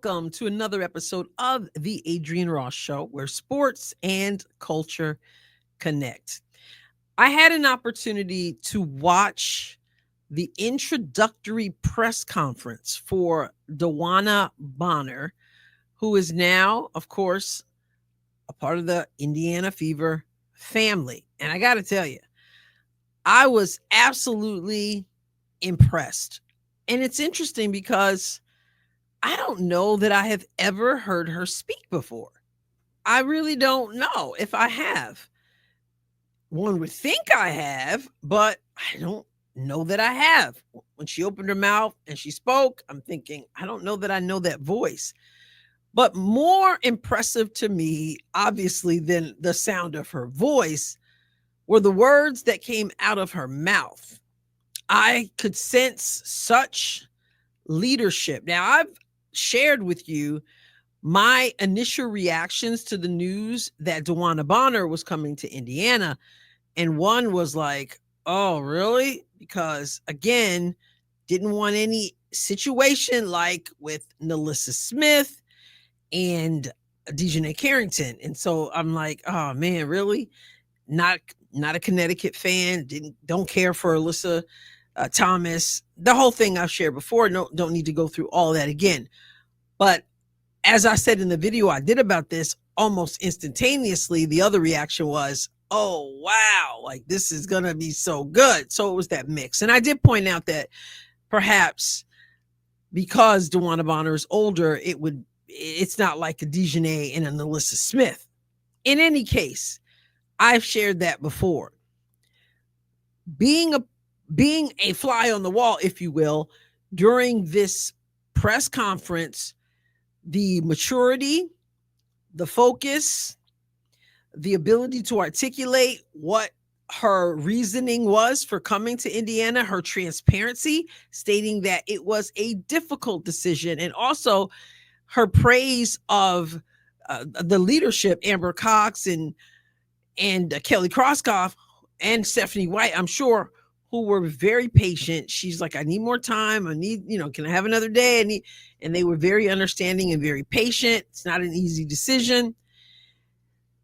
welcome to another episode of the Adrienne Ross Show, where sports and culture connect. I had an opportunity to watch the introductory press conference for DeWanna Bonner, who is now, of course, a part of the Indiana Fever family. And I got to tell you, I was absolutely impressed. And it's interesting because I don't know that I have ever heard her speak before. I really don't know if I have. One would think I have, but I don't know that I have. When she opened her mouth and she spoke, I'm thinking, I don't know that I know that voice. But more impressive to me, obviously, than the sound of her voice were the words that came out of her mouth. I could sense such leadership. Now, I've shared with you my initial reactions to the news that DeWanna Bonner was coming to Indiana. And one was like, oh, really? Because again, didn't want any situation like with Nalissa Smith and Dejanay Carrington. And so I'm like, oh man, really? Not a Connecticut fan, don't care for Alyssa Thomas, the whole thing I've shared before. No, don't need to go through all that again. But as I said in the video I did about this, almost instantaneously, the other reaction was, oh, wow, like this is going to be so good. So it was that mix. And I did point out that perhaps because DeWanna Bonner is older, it's not like a Dejanay and a Nalissa Smith. In any case, I've shared that before. Being a fly on the wall, if you will, during this press conference, the maturity, the focus, the ability to articulate what her reasoning was for coming to Indiana, her transparency, stating that it was a difficult decision, and also her praise of the leadership, Amber Cox and Kelly Krauskopf and Stephanie White, I'm sure, who were very patient. She's like, I need more time. I need, can I have another day? And they were very understanding and very patient. It's not an easy decision.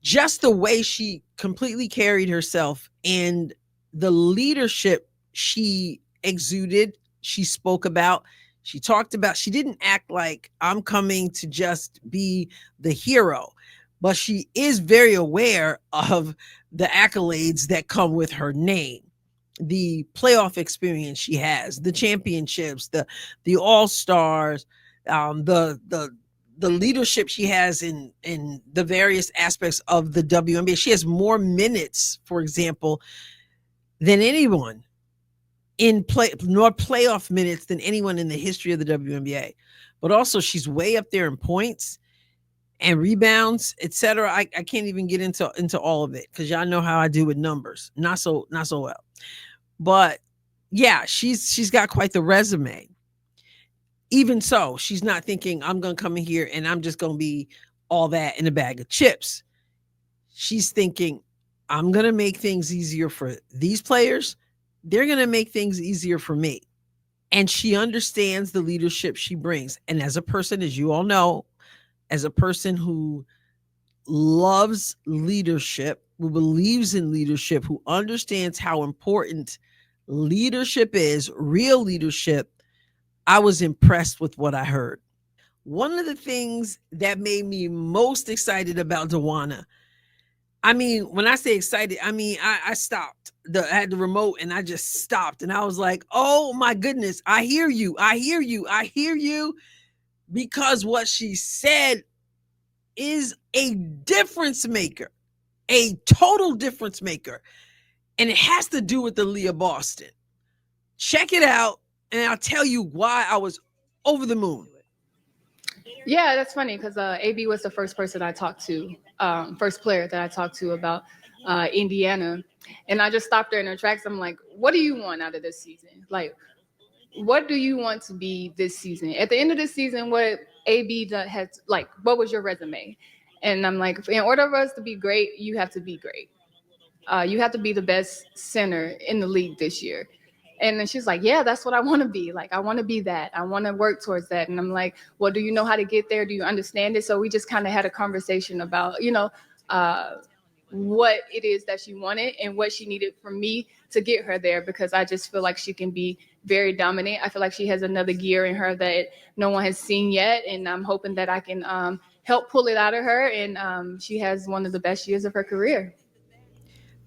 Just the way she completely carried herself and the leadership she exuded, she spoke about, she talked about, she didn't act like I'm coming to just be the hero, but she is very aware of the accolades that come with her name. The playoff experience she has, the championships, the all-stars, the leadership she has in the various aspects of the WNBA. She has more minutes, for example, than anyone more playoff minutes than anyone in the history of the WNBA. But also she's way up there in points and rebounds, etc. I can't even get into all of it because y'all know how I do with numbers. Not so well. But yeah, she's got quite the resume. Even so, she's not thinking I'm going to come in here and I'm just going to be all that in a bag of chips. She's thinking I'm going to make things easier for these players. They're going to make things easier for me. And she understands the leadership she brings. And as a person, as you all know, as a person who loves leadership, who believes in leadership, who understands how important leadership is, real leadership, I was impressed with what I heard. One of the things that made me most excited about DeWanna, I mean, when I say excited, I mean, I stopped. I had the remote and I just stopped. And I was like, oh my goodness, I hear you. I hear you. I hear you. Because what she said is a difference maker, a total difference maker. And it has to do with Aliyah Boston. Check it out. And I'll tell you why I was over the moon. Yeah, that's funny because AB was the first person I talked to, first player that I talked to about Indiana. And I just stopped her in her tracks. I'm like, what do you want out of this season? Like, what do you want to be this season? At the end of this season, what AB has, like, what was your resume? And I'm like, in order for us to be great, you have to be great. You have to be the best center in the league this year. And then she's like, yeah, that's what I want to be. Like, I want to be that. I want to work towards that. And I'm like, well, do you know how to get there? Do you understand it? So we just kind of had a conversation about, uh, what it is that she wanted and what she needed from me to get her there, because I just feel like she can be very dominant. I feel like she has another gear in her that no one has seen yet. And I'm hoping that I can help pull it out of her. And she has one of the best years of her career.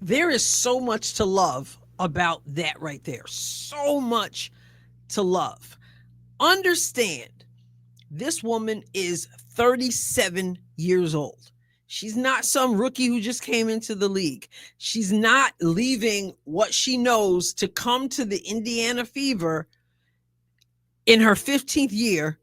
There is so much to love about that right there. So much to love. Understand, this woman is 37 years old. She's not some rookie who just came into the league. She's not leaving what she knows to come to the Indiana Fever in her 15th year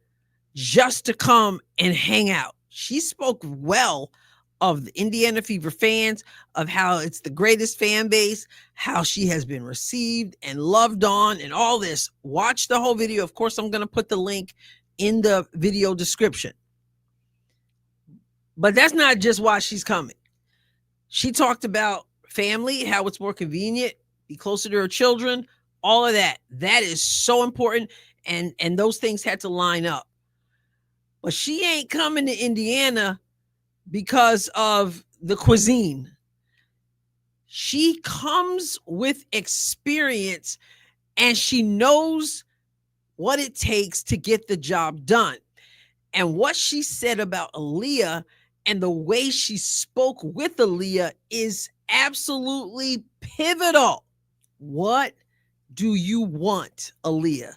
just to come and hang out. She spoke well of the Indiana Fever fans, of how it's the greatest fan base, how she has been received and loved on, and all this. Watch the whole video. Of course, I'm going to put the link in the video description. But that's not just why she's coming. She talked about family, how it's more convenient, be closer to her children, all of that. That is so important. And those things had to line up. But she ain't coming to Indiana because of the cuisine. She comes with experience and she knows what it takes to get the job done. And what she said about Aliyah and the way she spoke with Aliyah is absolutely pivotal. What do you want, Aliyah?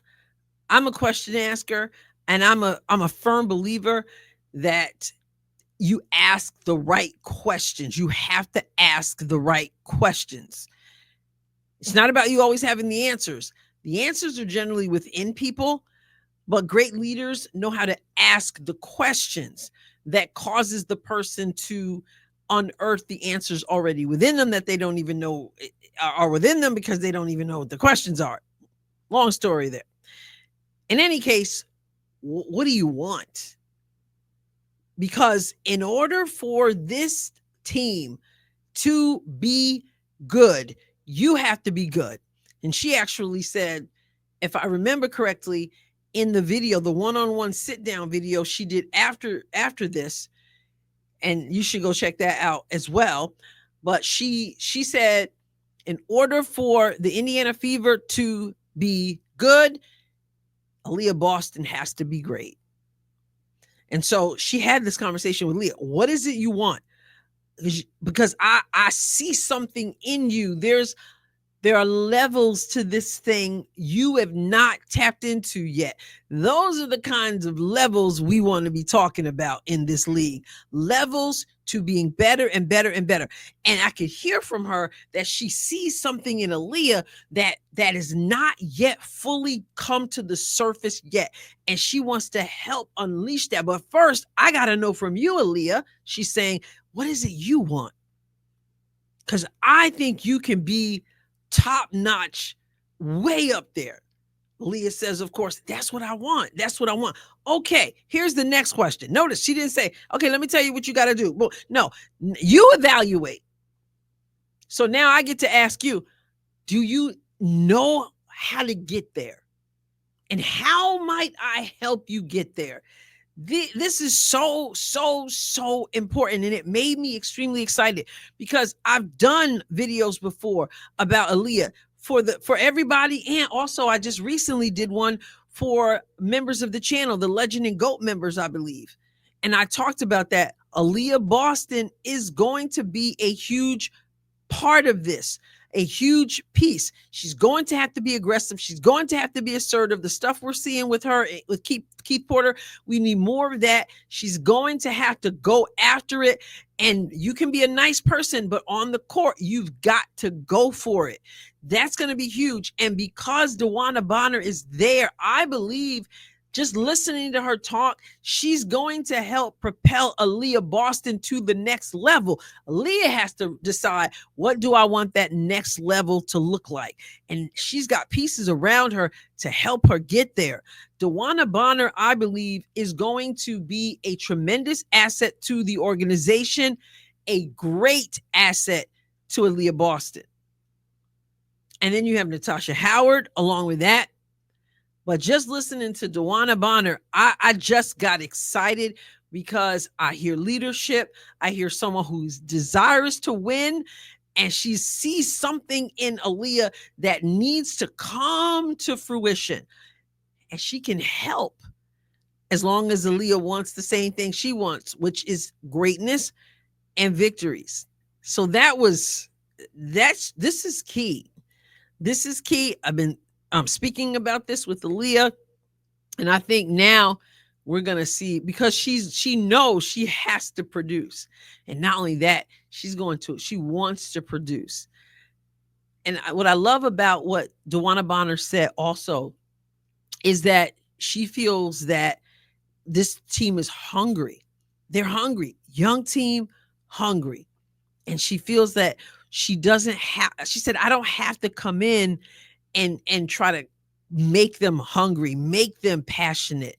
I'm a question asker, and I'm a firm believer that you ask the right questions. You have to ask the right questions. It's not about you always having the answers. The answers are generally within people, but great leaders know how to ask the questions that causes the person to unearth the answers already within them that they don't even know are within them because they don't even know what the questions are. Long story there. In any case, what do you want? Because in order for this team to be good, you have to be good. And she actually said, if I remember correctly, in the video, the one-on-one sit-down video she did after this, and you should go check that out as well. But she said, in order for the Indiana Fever to be good, Aliyah Boston has to be great. And so she had this conversation with Leah. What is it you want? Because I see something in you. There are levels to this thing you have not tapped into yet. Those are the kinds of levels we want to be talking about in this league. Levels to being better and better and better. And I could hear from her that she sees something in Aliyah that is not yet fully come to the surface yet. And she wants to help unleash that. But first, I got to know from you, Aliyah. She's saying, what is it you want? Because I think you can be top notch, way up there. Leah says, of course, that's what I want. That's what I want. Okay, here's the next question. Notice she didn't say, okay, let me tell you what you got to do. Well, no, you evaluate. So now I get to ask you, do you know how to get there? And how might I help you get there? This is so important, and it made me extremely excited because I've done videos before about Aliyah for everybody, and also I just recently did one for members of the channel, the Legend and GOAT members, I believe, and I talked about that. Aliyah Boston is going to be a huge part of this, a huge piece. She's going to have to be aggressive. She's going to have to be assertive. The stuff we're seeing with her, with Keith Porter, we need more of that. She's going to have to go after it. And you can be a nice person, but on the court, you've got to go for it. That's going to be huge. And because DeWanna Bonner is there, I believe just listening to her talk, she's going to help propel Aliyah Boston to the next level. Aliyah has to decide, what do I want that next level to look like? And she's got pieces around her to help her get there. DeWanna Bonner, I believe, is going to be a tremendous asset to the organization, a great asset to Aliyah Boston. And then you have Natasha Howard along with that. But just listening to DeWanna Bonner, I just got excited because I hear leadership. I hear someone who's desirous to win, and she sees something in Aliyah that needs to come to fruition. And she can help as long as Aliyah wants the same thing she wants, which is greatness and victories. So this is key. This is key. I've been speaking about this with Aliyah, and I think now we're gonna see, because she knows she has to produce, and not only that, she wants to produce. And what I love about what DeWanna Bonner said also is that she feels that this team is hungry. They're hungry, young team, hungry, and she feels that she doesn't have. She said, "I don't have to come in and try to make them hungry, make them passionate.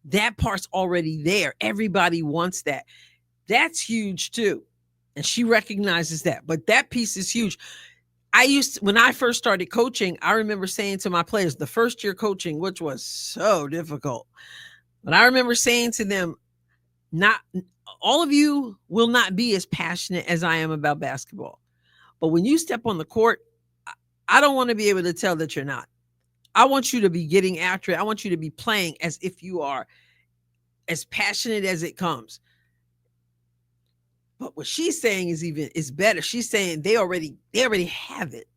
That part's already there. Everybody wants that. That's huge too." And she recognizes that. But that piece is huge. When I first started coaching, I remember saying to my players, the first year coaching, which was so difficult, but I remember saying to them, not all of you will not be as passionate as I am about basketball. But when you step on the court, I don't want to be able to tell that you're not. I want you to be getting after it. I want you to be playing as if you are as passionate as it comes. But what she's saying is better. She's saying they already have it.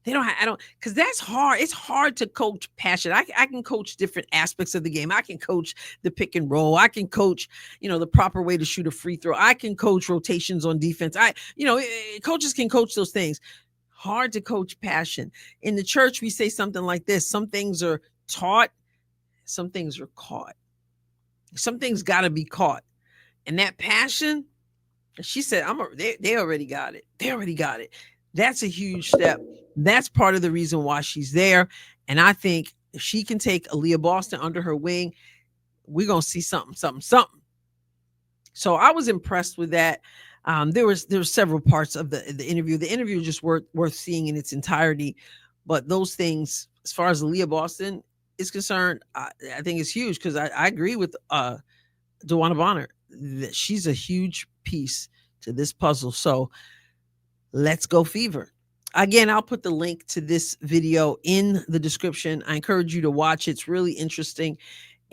Because that's hard. It's hard to coach passion. I can coach different aspects of the game. I can coach the pick and roll. I can coach, the proper way to shoot a free throw. I can coach rotations on defense. Coaches can coach those things. Hard to coach passion. In the church, we say something like this: some things are taught, some things are caught. Some things got to be caught. And that passion, she said, they already got it. They already got it. That's a huge step. That's part of the reason why she's there. And I think if she can take Aliyah Boston under her wing, we're going to see something. So I was impressed with that. There was several parts of the interview. The interview just worth seeing in its entirety. But those things, as far as Aliyah Boston is concerned, I think it's huge, because I agree with DeWanna Bonner that she's a huge piece to this puzzle. So let's go Fever. Again, I'll put the link to this video in the description. I encourage you to watch it. It's really interesting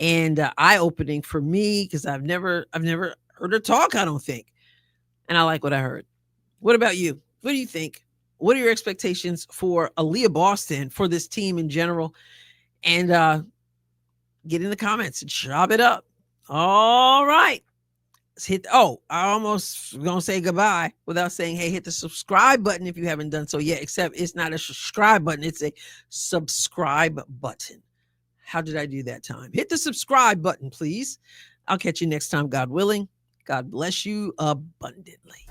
and eye-opening for me, because I've never heard her talk, I don't think. And I like what I heard. What about you? What do you think? What are your expectations for Aliyah Boston, for this team in general? And get in the comments and chop it up. All right. I almost gonna say goodbye without saying, hey, hit the subscribe button if you haven't done so yet, except it's not a subscribe button, it's a subscribe button. How did I do that time? Hit the subscribe button, please. I'll catch you next time, God willing. God bless you abundantly.